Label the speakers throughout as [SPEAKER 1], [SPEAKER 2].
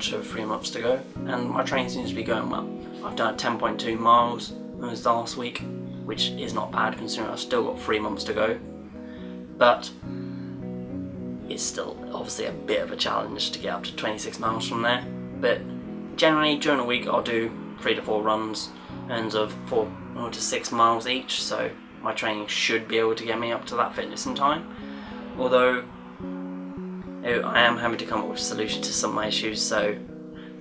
[SPEAKER 1] much over 3 months to go, and my training seems to be going well. I've done 10.2 miles this last week, which is not bad considering I've still got 3 months to go, but it's still obviously a bit of a challenge to get up to 26 miles from there. But generally during the week I'll do 3 to 4 runs and of 4 to 6 miles each, so my training should be able to get me up to that fitness in time. Although I am having to come up with a solution to some of my issues. So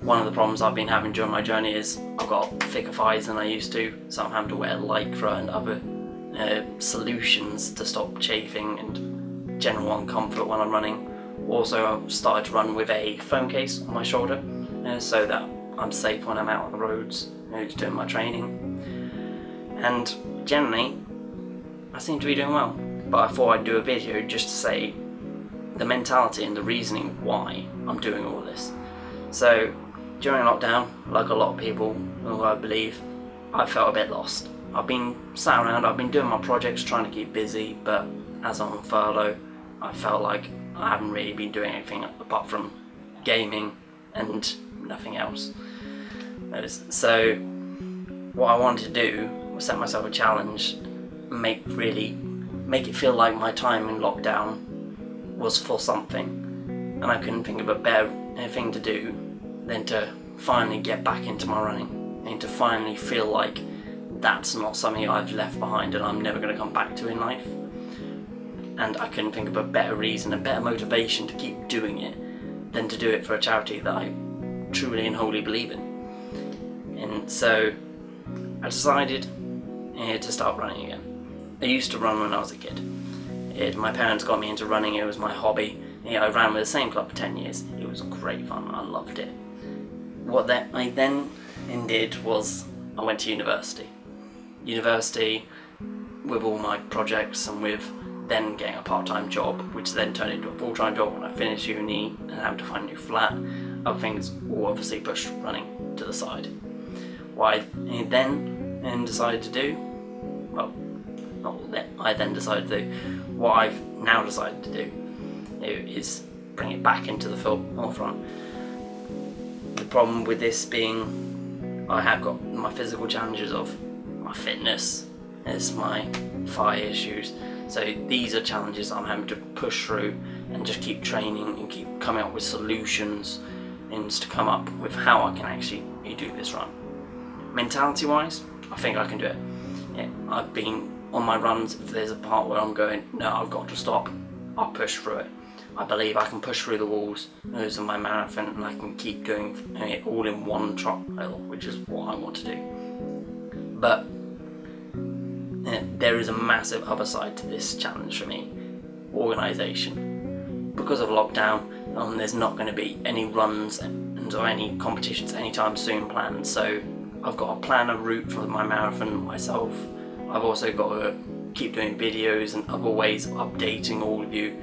[SPEAKER 1] one of the problems I've been having during my journey is I've got thicker thighs than I used to, so I'm having to wear lycra and other solutions to stop chafing and general uncomfort when I'm running. Also, I've started to run with a phone case on my shoulder so that I'm safe when I'm out on the roads doing my training. And generally, I seem to be doing well. But I thought I'd do a video just to say the mentality and the reasoning why I'm doing all this. So during lockdown, like a lot of people who I believe, I felt a bit lost. I've been sat around, I've been doing my projects, trying to keep busy, but as I'm on furlough, I felt like I haven't really been doing anything apart from gaming and nothing else. So what I wanted to do was set myself a challenge, make it feel like my time in lockdown was for something, and I couldn't think of a better thing to do than to finally get back into my running and to finally feel like that's not something I've left behind and I'm never going to come back to in life. And I couldn't think of a better reason, a better motivation to keep doing it than to do it for a charity that I truly and wholly believe in. And so I decided to start running again. I used to run when I was a kid. My parents got me into running, it was my hobby. I ran with the same club for 10 years. It was great fun, I loved it. What I then did was I went to university. University with all my projects and with then getting a part-time job, which then turned into a full-time job when I finished uni and having to find a new flat. Other things all obviously pushed running to the side. What I then decided to do, well, not that I then decided to do, what I've now decided to do is bring it back into the forefront. The problem with this being I have got my physical challenges of my fitness, there's my thigh issues, so these are challenges I'm having to push through and just keep training and keep coming up with solutions and to come up with how I can actually do this run. Mentality wise, I think I can do it. I've been on my runs, if there's a part where I'm going, no, I've got to stop, I'll push through it. I believe I can push through the walls. Those are my marathon, and I can keep doing it all in one trial, which is what I want to do. But there is a massive other side to this challenge for me: organisation. Because of lockdown, there's not going to be any runs or any competitions anytime soon planned. So I've got to plan a route for my marathon myself. I've also got to keep doing videos and other ways of updating all of you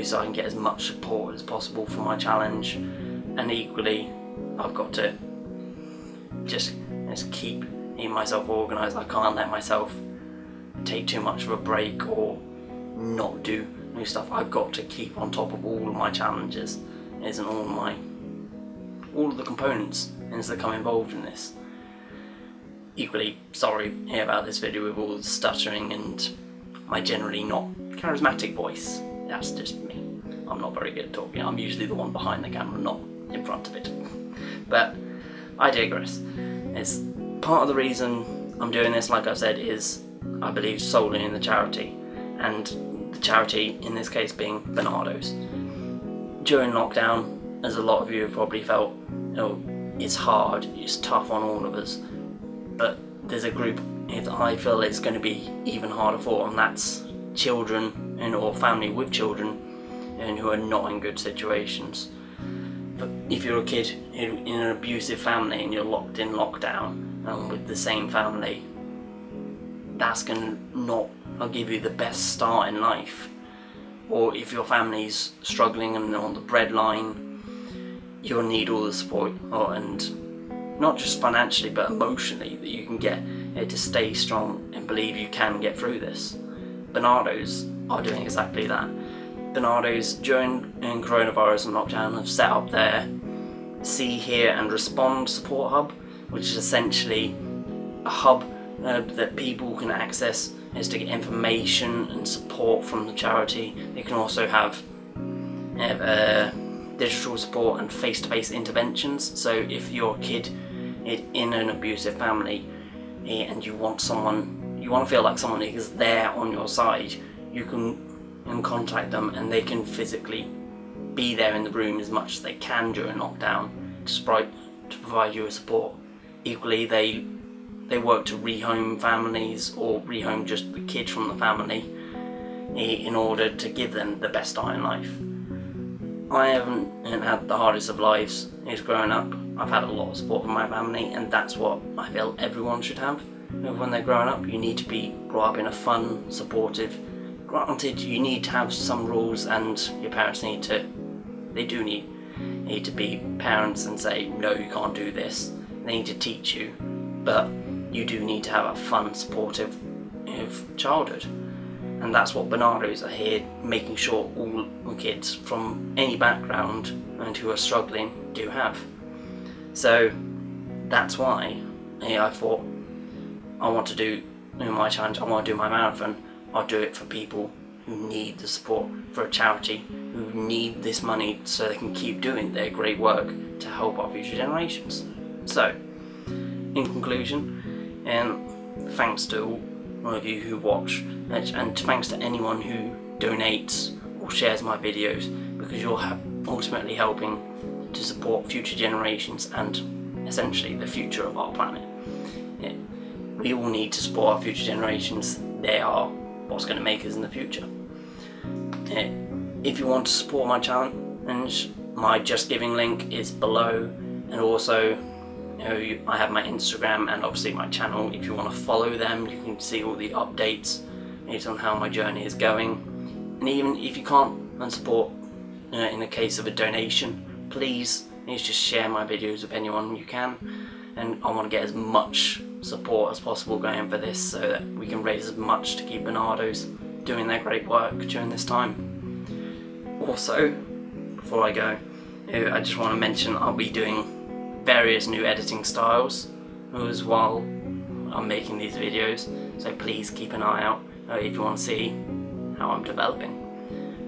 [SPEAKER 1] so I can get as much support as possible for my challenge. And equally, I've got to just keep myself organised. I can't let myself take too much of a break or not do new stuff. I've got to keep on top of all of my challenges and all of the components that come involved in this. Equally sorry here about this video with all the stuttering and my generally not charismatic voice. That's just me. I'm not very good at talking. I'm usually the one behind the camera, not in front of it. But I digress. It's part of the reason I'm doing this, like I said, is I believe solely in the charity, and the charity in this case being Barnardo's. During lockdown, as a lot of you have probably felt, it's hard, it's tough on all of us, but there's a group that I feel it's going to be even harder for, and that's children or family with children and who are not in good situations. But if you're a kid in an abusive family and you're locked in lockdown with the same family, that's going to not give you the best start in life. Or if your family's struggling and on the breadline, you'll need all the support, and not just financially but emotionally, that you can get to stay strong and believe you can get through this. Barnardo's are doing exactly that. Barnardo's during coronavirus and lockdown have set up their See, Hear and Respond support hub, which is essentially a hub that people can access is to get information and support from the charity. They can also have digital support and face-to-face interventions. So if you're a kid in an abusive family and you want to feel like someone is there on your side, you can contact them and they can physically be there in the room as much as they can during lockdown to provide you with support. Equally, they work to rehome families or rehome just the kid from the family in order to give them the best start in life. I haven't had the hardest of lives growing up. I've had a lot of support from my family, and that's what I feel everyone should have. When they're growing up, you need to be brought up in a fun, supportive. Granted, you need to have some rules, and your parents need to be parents and say, no, you can't do this. They need to teach you, but you do need to have a fun, supportive childhood. And that's what Barnardos are here, making sure all the kids from any background and who are struggling do have. So that's why I thought I want to do my challenge, I want to do my marathon. I'll do it for people who need the support, for a charity who need this money so they can keep doing their great work to help our future generations. So, in conclusion, thanks to all of you who watch, and thanks to anyone who donates or shares my videos, because you're ultimately helping to support future generations and essentially the future of our planet. We all need to support our future generations. They are what's going to make us in the future. If you want to support my challenge, my Just Giving link is below, and also I have my Instagram and obviously my channel. If you want to follow them, you can see all the updates on how my journey is going. And even if you can't support in the case of a donation, please just share my videos with anyone you can. And I want to get as much support as possible going for this so that we can raise as much to keep Barnardos doing their great work during this time. Also, before I go, I just want to mention I'll be doing various new editing styles as while I'm making these videos, so please keep an eye out if you want to see how I'm developing.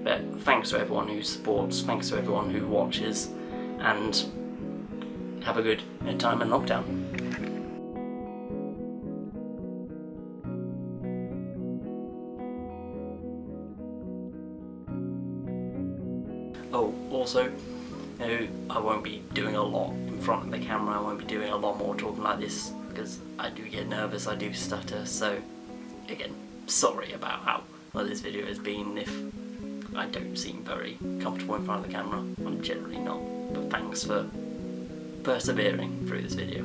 [SPEAKER 1] But thanks to everyone who supports, thanks to everyone who watches, and have a good time in lockdown. Oh, also, I won't be doing a lot in front of the camera. I won't be doing a lot more talking like this because I do get nervous, I do stutter, so again, sorry about how well this video has been. If I don't seem very comfortable in front of the camera, I'm generally not, but thanks for persevering through this video.